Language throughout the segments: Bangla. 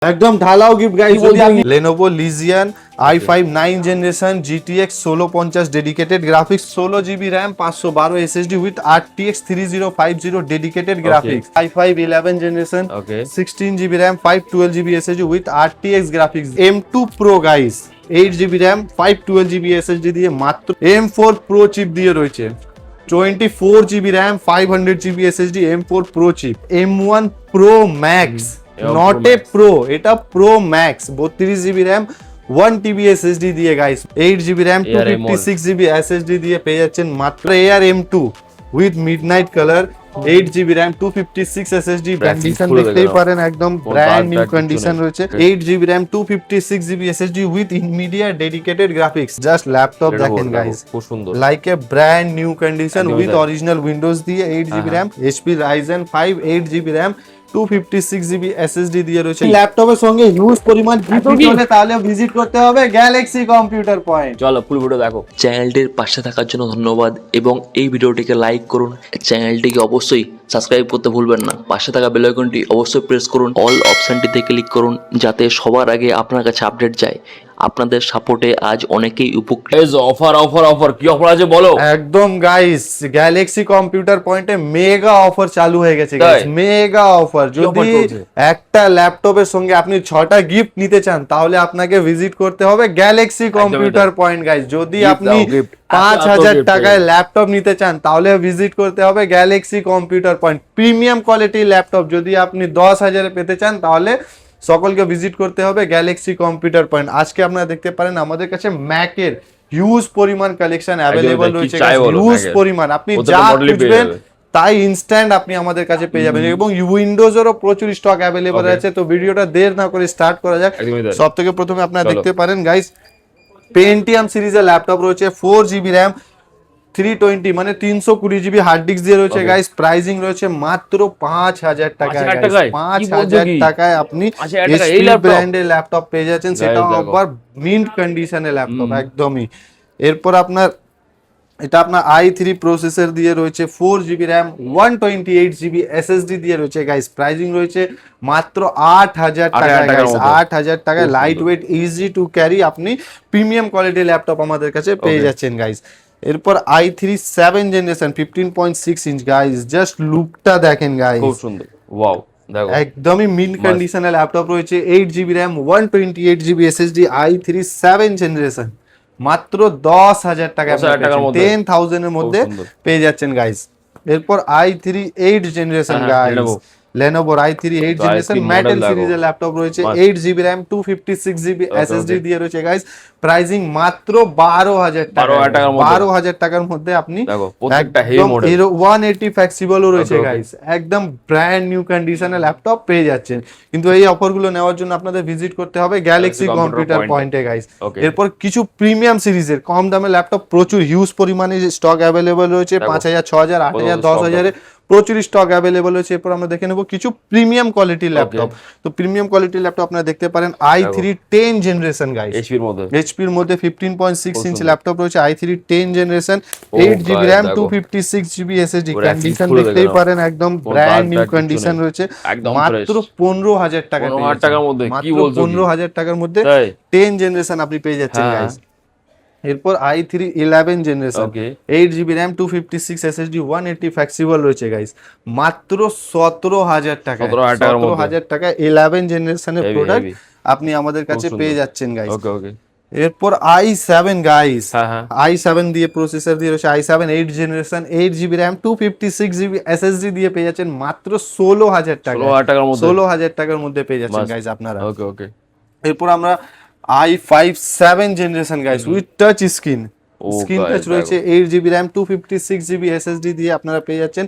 একদম ঢালাও গিফট গাইস। যদি আপনি Lenovo Legion i5 9 generation GTX 1650 dedicated graphics 16GB RAM 512 SSD with RTX 3050 dedicated graphics i5 11 generation 16GB RAM 512GB SSD with RTX graphics M2 Pro guys 8GB RAM 512GB SSD দিয়ে মাত্র M4 Pro চিপ দিয়ে রয়েছে 24GB RAM 500GB SSD M4 Pro chip M1 Pro Max not a pro, এটা pro max 32GB RAM 1TB SSD দিয়ে guys 8GB RAM 256GB SSD দিয়ে পেয়ে যাচ্ছেন মাত্র AR M2 with midnight colour 8GB RAM 256 SSD condition দেখতেই পারেন একদম ব্র্যান্ড নিউ কন্ডিশন রয়েছে 8GB RAM 256GB SSD with Nvidia dedicated graphics just laptop দেখেন গাইস খুব সুন্দর like a brand new condition with original Windows দিয়ে 8GB RAM HP Ryzen 5 8GB RAM 256GB SSD দিয়ে রয়েছে ল্যাপটপের সঙ্গে হিউজ পরিমাণ গিফট হলে তাহলে ভিজিট করতে হবে গ্যালাক্সি কম্পিউটার পয়েন্ট। চলো ফুল ভিডিও দেখো। চ্যানেলটির পাশে থাকার জন্য ধন্যবাদ এবং এই ভিডিওটিকে লাইক করুন। চ্যানেলটিকে অবশ্যই সাবস্ক্রাইব করতে ভুলবেন না। পাশে থাকা বেল আইকনটি অবশ্যই প্রেস করুন। অল অপশনটিতে ক্লিক করুন যাতে সবার আগে আপনার কাছে আপডেট যায়। আপনাদের সাপোর্টে আজ অনেকেই উপকৃত। অফার কি অফার আছে বলো। একদম গাইস গ্যালাক্সি কম্পিউটার পয়েন্টে মেগা অফার চালু হয়ে গেছে গাইস, মেগা অফার। যদি একটা ল্যাপটপের সঙ্গে আপনি 6টা গিফট নিতে চান তাহলে আপনাকে ভিজিট করতে হবে গ্যালাক্সি কম্পিউটার পয়েন্ট গাইস। যদি আপনি 5000 টাকায় ল্যাপটপ নিতে চান তাহলে ভিজিট করতে হবে গ্যালাক্সি কম্পিউটার পয়েন্ট। প্রিমিয়াম কোয়ালিটির ল্যাপটপ যদি আপনি 10,000-এ পেতে চান তাহলে সকলকে ভিজিট করতে হবে গ্যালাক্সি কম্পিউটার পয়েন্ট। আজকে আপনারা দেখতে পারেন আমাদের কাছে ম্যাকের হিউজ পরিমাণ কালেকশন অ্যাভেলেবল রয়েছে, হিউজ পরিমাণ। আপনি যা খুঁজবেন তাই ইনস্ট্যান্ট আপনি আমাদের কাছে পেয়ে যাবেন এবং উইন্ডোজেরও প্রচুর স্টক অ্যাভেলেবল আছে। তো ভিডিওটা দেরি না করে স্টার্ট করা যাক। সবথেকে প্রথমে আপনারা দেখতে পারেন গাইস পেন্টিয়াম সিরিজের ল্যাপটপ রয়েছে 4GB RAM 320 মানে 320GB হার্ড ডিস্ক দিয়ে রয়েছে গাইস। প্রাইসিং রয়েছে মাত্র 5000 টাকায়। 5000 টাকায় আপনি এই ব্র্যান্ডের ল্যাপটপ পেয়ে যাচ্ছেন, সেটাও আবার মিন্ট কন্ডিশনের ল্যাপটপ একদমই। এরপর এটা আপনার i3 প্রসেসর দিয়ে রয়েছে 4GB RAM 128GB SSD দিয়ে রয়েছে গাইস। প্রাইসিং রয়েছে মাত্র 8000 টাকায় গাইস। 8000 টাকায় light weight easy to carry আপনি প্রিমিয়াম কোয়ালিটির ল্যাপটপ আমাদের কাছে পেয়ে যাচ্ছেন গাইস। এরপর i3 7 generation 15.6 inch guys, just লুকটা দেখেন গাইস, খুব সুন্দর ওয়াও। একদমই মিন্ট কন্ডিশনের ল্যাপটপ রয়েছে 8GB RAM 128GB SSD i3 7 generation মাত্র 10,000 টাকা 10,000 এর মধ্যে পেয়ে যাচ্ছেন গাইস। এরপর i3 8 generation guys Lenovo i3 8 generation metal সিরিজের ল্যাপটপ রয়েছে 8GB RAM 256GB SSD দিয়ে রয়েছে গাইস। প্রাইসিং মাত্র 12,000 টাকা, 12,000 টাকার মধ্যে আপনি প্রত্যেকটা হেভি মডেল 180 ফ্লেক্সিবলও রয়েছে গাইস। একদম ব্র্যান্ড নিউ কন্ডিশনের ল্যাপটপ পেয়ে যাচ্ছেন। কিন্তু এই অফারগুলো নেওয়ার জন্য আপনাদের ভিজিট করতে হবে গ্যালাক্সি কম্পিউটার পয়েন্টে গাইস। এরপর কিছু প্রিমিয়াম সিরিজের কম দামের ল্যাপটপ প্রচুর হিউজ পরিমাণে স্টক অ্যাভেলেবল রয়েছে 5000 6000 8000 10,000 এ প্রচুর স্টক অ্যাভেলেবল হয়েছে। এরপর আমরা দেখে নেব কিছু প্রিমিয়াম কোয়ালিটির ল্যাপটপ। তো প্রিমিয়াম কোয়ালিটির ল্যাপটপ আপনারা দেখতে পারেন i3 10 জেনারেশন গাইস। এইচপির মধ্যে 15.6 ইঞ্চ ল্যাপটপ রয়েছে i3 10 generation 8GB RAM 256GB SSD condition দেখতেই পারেন একদম ব্র্যান্ড নিউ কন্ডিশন রয়েছে। মাত্র 15,000 টাকা, 15,000 টাকার মধ্যে কি বলছো, 15,000 টাকার মধ্যে 10 জেনারেশন আপনি পেয়ে যাচ্ছেন গাইস। এরপর i3 11 generation 8GB RAM 256 SSD 180 flexible রয়েছে গাইস। মাত্র 17,000 টাকা, 17,000 টাকা 11 জেনারেশনের প্রোডাক্ট আপনি আমাদের কাছে পেয়ে যাচ্ছেন গাইস। এরপর i7 গাইস, i7 দিয়ে প্রসেসর দিয়ে রয়েছে i7 8 generation 8GB RAM 256GB SSD দিয়ে পেয়ে যাচ্ছেন মাত্র 16,000 টাকা, 16,000 টাকার মধ্যে পেয়ে যাচ্ছেন গাইস আপনারা। এরপর আমরা i5 7 generation guys with touch screen touch রয়েছে 8GB RAM 256GB SSD দিয়ে আপনারা পেয়ে যাচ্ছেন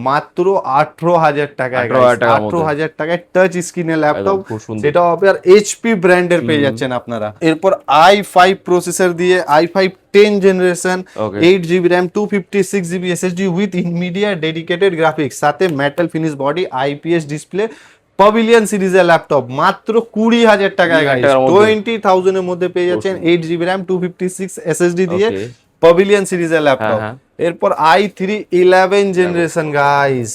মাত্র 18,000 টাকায়। 18,000 টাকায় টাচ স্ক্রিনের ল্যাপটপ, সেটাও আবার HP ব্র্যান্ডের পেয়ে যাচ্ছেন আপনারা। এরপর i5 প্রসেসর দিয়ে i5 10 generation 8GB RAM 256GB SSD with Nvidia dedicated graphics সাথে metal finish body IPS display Pavilion সিরিজের ল্যাপটপ মাত্র 20,000 টাকায় গাইস। 20,000 এর মধ্যে পেয়ে যাচ্ছেন 8GB RAM 256 SSD দিয়ে Pavilion সিরিজের ল্যাপটপ। এরপর i3 11 generation guys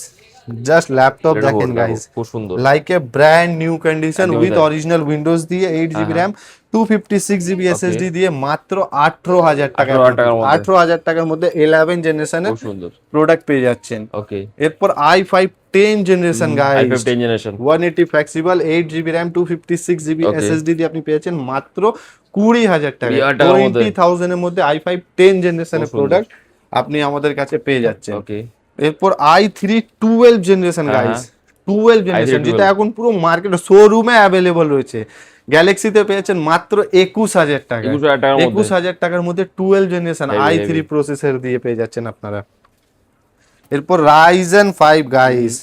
just laptop Lenovo, দেখেন দেখো, গাইস, খুব সুন্দর। Like a brand new condition একদমই উইথ তাই। অরিজিনাল উইন্ডোজ দিয়ে 8 জিবি র্যাম 256 জিবি ওকে, এসএসডি দিয়ে মাত্র 18,000 টাকায় 18,000 টাকার মধ্যে 18,000 টাকার মধ্যে 11 জেনারেশনের খুব সুন্দর। প্রোডাক্ট পেয়ে যাচ্ছেন। ওকে, এরপর i5 10 generation i5 guys, 10 generation. 180 flexible 8 GB RAM 256 GB ওকে, এসএসডি দিয়ে আপনি পেয়েছেন মাত্র 20,000 টাকায়। 20,000 টাকার মধ্যে 20,000 এর মধ্যে i5 10 খুব জেনারেশনের সুন্দর। প্রোডাক্ট আপনি আমাদের কাছে পেয়ে যাচ্ছেন। ওকে, এরপর i3 12 জেনারেশন হ্যাঁ গাইস, হ্যাঁ, 12 i3 জেনারেশন যেটা 12 এখন পুরো মার্কেটে শোরুমে অ্যাভেলেবল রয়েছে। গ্যালাক্সিতে পেয়েছেন মাত্র 21,000 টাকায়। 21,000 টাকার মধ্যে 21,000 টাকার মধ্যে 12 generation heavy i3 heavy. Processor দিয়ে পেয়ে যাচ্ছেন আপনারা। এরপর Ryzen 5 guys,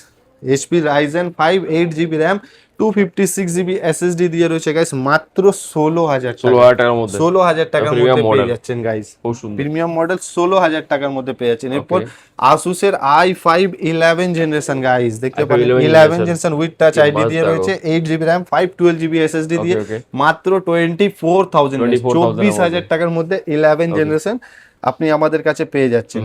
HP Ryzen 5 8 GB RAM 256 GB SSD দিয়ে রয়েছে গাইস মাত্র 16,000 টাকা। 16,000 টাকার মধ্যে 16,000 টাকার প্রিমিয়াম মধ্যে মডেল, পেয়ে যাচ্ছেন গাইস। খুব সুন্দর। প্রিমিয়াম মডেল 16,000 টাকার মধ্যে পেয়ে যাচ্ছেন। এরপর ওকে, আসুসের i5 11 জেনারেশন গাইস, দেখতে i5 পারেন 11 11 generation, জেনারেশন উইথ টাচ কি আইডি মাস্ট দিয়ে দেখো। রয়েছে 8 জিবি র্যাম 512 জিবি এসএসডি ওকে দিয়ে ওকে, মাত্র 24,000 24,000 এর মধ্যে। 24,000 টাকার মধ্যে 11 ওকে, জেনারেশন আপনি আমাদের কাছে পেয়ে যাচ্ছেন।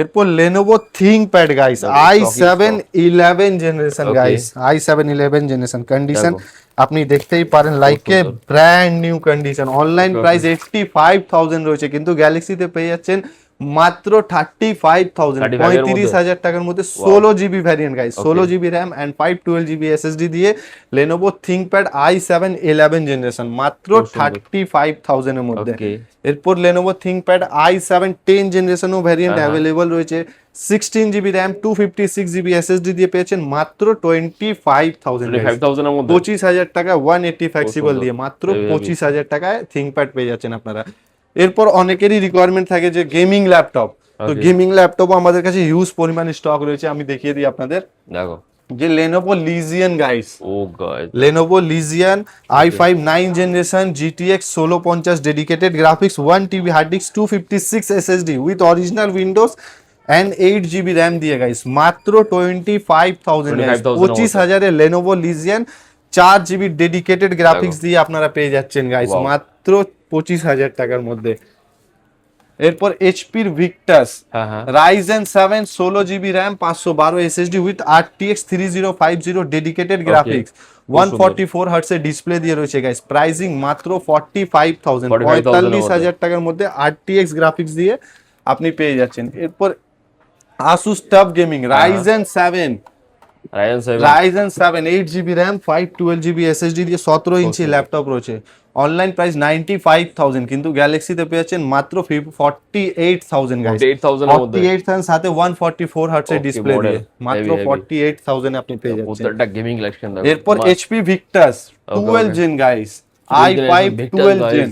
এরপর লেনোভো থিংকপ্যাড গাইস দেখো, i7 11 জেনারেশন ওকে, গাইস, i7 11 জেনারেশন কন্ডিশন দেখো, আপনি দেখতেই পারেন লাইক এ সুন্দর। Brand new condition. অনলাইন ওকে, প্রাইস 85,000 রয়েছে কিন্তু গ্যালাক্সিতে পেয়ে যাচ্ছেন মাত্র 35,000, 35 এর মধ্যে 35,000 টাকার মধ্যে wow. 16 GB variant guys, okay, 16 GB RAM and 512 GB SSD দিয়ে লেনোভো থিংকপ্যাড i7 11 জেনারেশন মাত্র খুব সুন্দর। 35,000 এর মধ্যে। ওকে, এরপর লেনোভো থিংকপ্যাড i7 10 জেনারেশনও ভ্যারিয়েন্ট হ্যাঁ, হ্যাঁ। অ্যাভেলেবল রয়েছে 16 জিবি র্যাম 256 জিবি এসএসডি দিয়ে পেয়েছেন মাত্র 25,000 25,000 এর মধ্যে 25,000 টাকা 180 ফ্লেক্সিবল সুন্দর। দিয়ে মাত্র হেভি হেভি। 25,000 টাকায় থিংকপ্যাড পেয়ে যাচ্ছেন আপনারা। এরপর অনেকেরই রিকোয়ারমেন্ট থাকে যে গেমিং ল্যাপটপ, তো ওকে, গেমিং ল্যাপটপও আমাদের কাছে হিউজ পরিমাণে স্টক রয়েছে। আমি দেখিয়ে দিই আপনাদের দেখো, যে Lenovo Legion guys, O guys, Lenovo Legion i5 9 generation GTX 1650 dedicated graphics 1 TB hard disk 256 SSD with original Windows and 8 GB RAM দিয়ে গাইস মাত্র 25,000 guys। 25,000 25,000 এর Lenovo Legion 4 GB dedicated graphics দিয়ে আপনারা পেয়ে যাচ্ছেন গাইস Wow. মাত্র 25,000 টাকার মধ্যে। এরপর এইচপির ভিক্টাস হ্যাঁ হ্যাঁ, Ryzen 7 16 GB RAM 512 SSD with RTX 3050 dedicated graphics 144 hertz এর ডিসপ্লে দিয়ে রয়েছে গাইস। প্রাইসিং মাত্র 45,000, 45,000 টাকার মধ্যে RTX গ্রাফিক্স দিয়ে আপনি পেয়ে যাচ্ছেন। এরপর Asus TUF Gaming Ryzen 7 Ryzen 7 8 GB RAM 512 GB SSD দিয়ে 17 ইঞ্চি ল্যাপটপ রয়েছে। অনলাইন প্রাইস 95,000 কিন্তু গ্যালাক্সিতে পেয়েছেন মাত্র 48,000 গাইস। 48,000 এর মধ্যে 48,000 সাথে 144 হার্টজ এর Okay, ডিসপ্লে model, দিয়ে মাত্র heavy, heavy। 48,000 এ আপনি পেয়ে যাচ্ছেন। প্রত্যেকটা গেমিং কালেকশন দেখো। এরপর HP Victus 12 gen guys, i5 12 gen,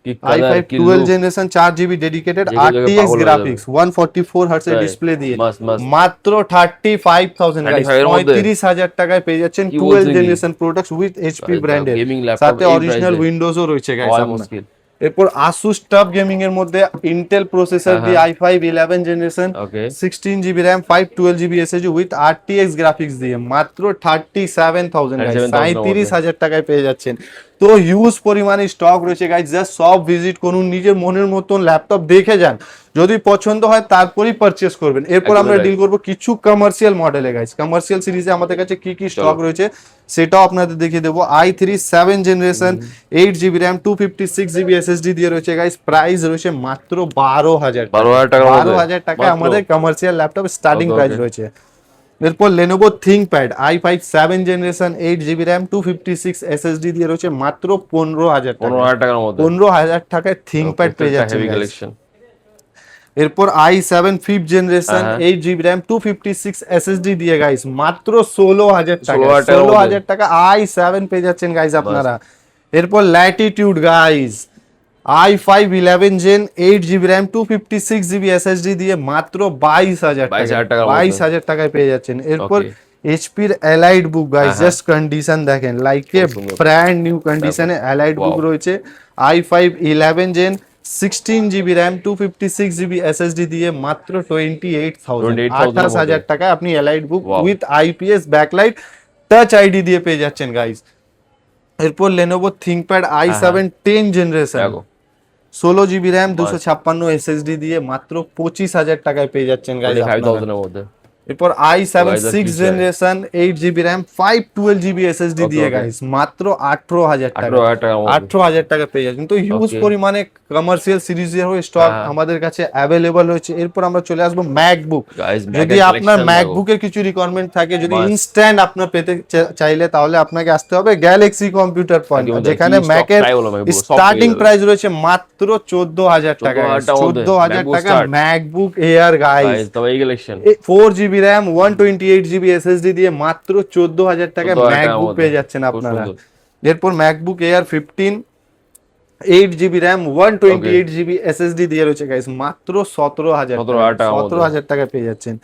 কি কালার i5 কি 12 লুক, জেনারেশন 4 GB ডেডিকেটেড দেখে দেখে RTX পাগল হয়ে গ্রাফিক্স 144 হার্টজ এর তাই, ডিসপ্লে দিয়ে মাস্ট মাস্ট মাত্র 35,000 গাইস। 35 এর মধ্যে 35,000 টাকায় পেয়ে যাচ্ছেন কি 12 বলছেন কি? জেনারেশন প্রোডাক্টস উইথ এইচপি ব্র্যান্ডের, গেমিং ল্যাপটপ সাথে অরিজিনাল উইন্ডোজও রয়েছে গাইস হয় আপনার। মুশকিল। এরপর Asus TUF Gaming এর মধ্যে ইন্টেল প্রসেসর দিয়ে i5 11 generation okay, 16 GB RAM 512 GB SSD with RTX graphics দিয়ে মাত্র 37,000 গাইস, 37,000 টাকায় পেয়ে যাচ্ছেন। তো হিউজ পরিমাণে স্টক রয়েছে গাইস, জাস্ট সব ভিজিট করুন, নিজের মনের মতন ল্যাপটপ দেখে যান, যদি পছন্দ হয় তারপরেই পারচেস করবেন। এরপর একদমই আমরা right। ডিল করব কিছু কমার্শিয়াল মডেলে গাইস। কমার্শিয়াল সিরিজে আমাদের কাছে কি কি স্টক রয়েছে সেটাও আপনাদের দেখিয়ে দেবো। i3 7 generation 8 GB RAM 256 GB SSD দিয়ে রয়েছে গাইস। প্রাইস রয়েছে মাত্র 12,000 টাকা। 12,000 টাকার মধ্যে 12,000 টাকা মাত্র। আমাদের commercial laptop starting Okay, price okay। রয়েছে। এরপর Lenovo ThinkPad i5 7 generation 8 GB RAM 256 SSD দিয়ে রয়েছে মাত্র 15,000 টাকা। 15,000 টাকার মধ্যে 15,000 টাকায় ThinkPad পেয়ে যাচ্ছেন হেভি guys। কালেকশন। এরপর i7 5th জেনারেশন হ্যাঁ। 8 GB RAM 256 SSD দিয়ে গাইস মাত্র 16,000 টাকা। 16,000 টাকার 16,000 টাকা i7 পেয়ে যাচ্ছেন গাইস আপনারা। এরপর Latitude guys i5 11 Gen 8 GB RAM 256 GB SSD দিয়ে মাত্র 22,000 টাকা। 22,000 টাকার মধ্যে। 22,000 টাকায় পেয়ে যাচ্ছেন। এরপর Okay। এইচপির অ্যালাইড বুক গাইস, হ্যাঁ, জাস্ট কন্ডিশন দেখেন, লাইক এ খুব সুন্দর। ব্র্যান্ড নিউ কন্ডিশনে অ্যালাইড বুক Wow। রয়েছে i5 11 Gen 16 GB RAM 256 GB SSD দিয়ে মাত্র 28,000, 28,000 টাকায় আপনি allied book Wow। With IPS backlight touch ID দিয়ে পেয়ে যাচ্ছেন গাইস। এরপর Lenovo ThinkPad i7 10 জেনারেশন দেখো 16 GB RAM 256 SSD দিয়ে মাত্র 25,000 টাকায় পেয়ে যাচ্ছেন গাইস। 25,000 এর মধ্যে এরপর i7 Guys, আর 6 কি চাই? Generation 8GB RAM 512GB SSD Okay, দিয়ে okay. গাইস মাত্র 18,000 টাকা 18,000 টাকার মধ্যে। 18,000 টাকা পেয়ে যাচ্ছেন। কিন্তু হিউজ Okay. পরিমাণে কমার্শিয়াল সিরিজের হয়ে স্টক হ্যাঁ। আমাদের কাছে অ্যাভেলেবল হয়েছে। এরপর আমরা চলে আসবো ম্যাকবুক। Guys, যদি Mac-এর আপনার collection ম্যাকবুকের কিছু রিকোয়ারমেন্ট থাকে, যদি বাস। ইনস্ট্যান্ট আপনার পেতে চাইলে, তাহলে আপনাকে আসতে হবে গ্যালাক্সি কম্পিউটার পয়েন্ট, একদম যেখানে কি stock ম্যাকের চাই বলো MacBook, সব স্টার্টিং পেয়ে যাবে। প্রাইস রয়েছে মাত্র 14,000 টাকা। 14,000 মধ্যে 14,000 MacBook টাকা start। MacBook air guys. Guys, তবে এই collection 4GB RAM 128GB SSD দিয়ে মাত্র 14,000 টাকা 14,000 টাকার ম্যাকবুক মধ্যে। পেয়ে যাচ্ছেন খুব আপনারা। সুন্দর। এরপর MacBook air 15 8GB RAM 128GB SSD দিয়ে রয়েছে গাইস মাত্র 17,000 টাকা। 17,000 টাকা পেয়ে যাচ্ছেন।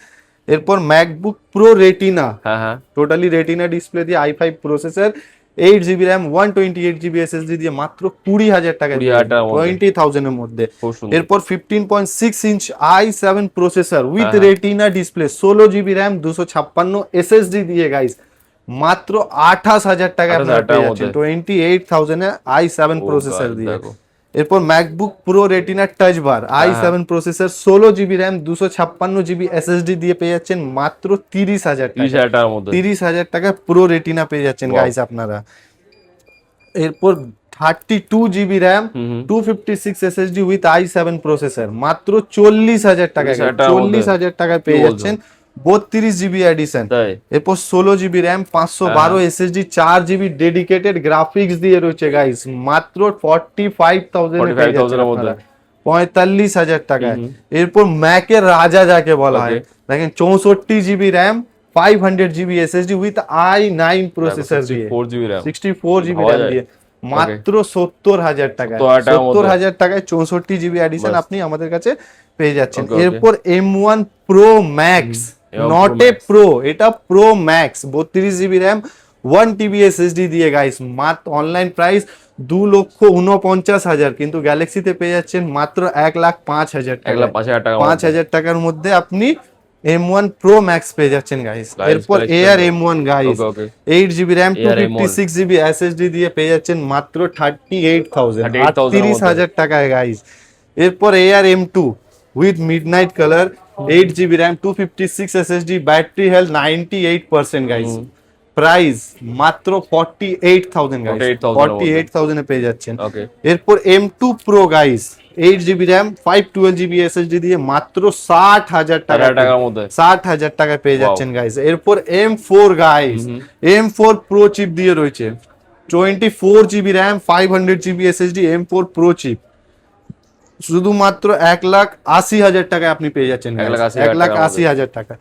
এরপর ম্যাকবুক প্রো রেটিনা, হ্যাঁ টোটালি রেটিনা ডিসপ্লে দিয়ে i5 processor 8GB RAM 128GB SSD দিয়ে মাত্র 20,000 টাকা 20,000 টাকার মধ্যে। 20,000 এর মধ্যে। খুব সুন্দর। এরপর 15.6 ইঞ্চ i7 প্রসেসর উইথ হ্যাঁ। Retina display 16GB RAM 256 SSD দিয়ে গাইস মাত্র 28,000 টাকা 28,000 আপনারা পেয়ে যাচ্ছেন। মধ্যে। 28,000 এ i7 Oh প্রসেসর guys, দিয়ে। দেখো। এরপর ম্যাকবুক প্রো রেটিনা টাচ বার i7 processor 16GB RAM 256GB SSD দিয়ে পেয়ে যাচ্ছেন মাত্র 30,000 টাকা। 30,000 টাকার মধ্যে। 30,000 টাকা প্রো রেটিনা পেয়ে যাচ্ছেন Wow. গাইস আপনারা। এরপর 32GB RAM hmm. 256 SSD with i7 processor মাত্র 40,000 টাকা। 40,000 টাকার মধ্যে। 40,000 টাকায় পেয়ে কি বলছো? যাচ্ছেন 32GB এডিশন। তাই? এরপর 16GB RAM 512 SSD 4GB dedicated graphics দিয়ে রয়েছে গাইস মাত্র 45,000 এ পেয়ে যাচ্ছেন 45,000 এর মধ্যে। আপনারা। 45,000 টাকায়। এরপর ম্যাকের রাজা যাকে বলা হয়, Okay. দেখেন 64GB RAM 500GB SSD with i9 processor দিয়ে 64GB RAM 64GB ভাবা RAM যায়? দিয়ে মাত্র 70,000 টাকায়। 70,000 টাকার মধ্যে। 70,000 টাকায় 64GB এডিশন বাস। আপনি আমাদের কাছে পেয়ে যাচ্ছেন। Okay, okay. এরপর M1 Pro Max, M1 not Pro এ Max। প্রো, এটা pro max 32GB RAM 1TB SSD দিয়ে গাইস মাত্র অনলাইন প্রাইস 2,49,000, কিন্তু গ্যালাক্সিতে পেয়ে যাচ্ছেন মাত্র 1,05,000 টাকা। 1,05,000 টাকার মধ্যে। 5,000 টাকার মধ্যে আপনি M1 Pro Max পেয়ে যাচ্ছেন গাইস। Guys, এরপর collection Air দেখো। M1 guys Okay, okay. 8GB RAM Air M1 256GB SSD দিয়ে পেয়ে যাচ্ছেন মাত্র 38,000 38,000 এর মধ্যে। 38,000 টাকায় গাইস। এরপর Air M2 with midnight colour 8GB RAM 256 SSD battery health 98% guys. Price মাত্র 48,000 গাইস। 48,000 48,000 এ পেয়ে যাচ্ছেন। Okay. এরপর M2 Pro guys 8GB RAM 512GB SSD দিয়ে মাত্র 60,000 টাকা 60,000 টাকার মধ্যে। 60,000 টাকায় পেয়ে Wow. যাচ্ছেন গাইস। এরপর M4 guys M4 Pro chip দিয়ে রয়েছে 24GB RAM 500GB SSD M4 Pro chip শুধুমাত্র 1,80,000 টাকায় আপনি পেয়ে যাচ্ছেন 1,80,000 টাকা।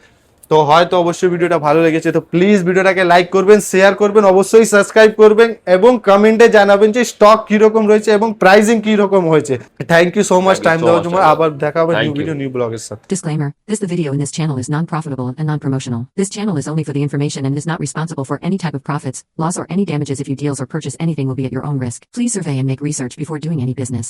তো হয়তো অবশ্যই ভিডিওটা ভালো লেগেছে, তো প্লিজ ভিডিওটাকে লাইক করবেন, শেয়ার করবেন, অবশ্যই সাবস্ক্রাইব করবেন এবং কমেন্টে জানাবেন যে স্টক কি রকম রয়েছে এবং প্রাইসিং কি রকম হয়েছে। Thank you so much Thank you time so দেওয়ার much, জন্য। Chandi. আবার দেখা হবে Thank new you. Video new ব্লগের সাথে। Disclaimer, the video in this channel is non-profitable and non-promotional. This channel is only for the information and is not responsible for any type of profits, loss or any damages if you deals or purchase anything will be at your own risk. Please survey and make research before doing any business.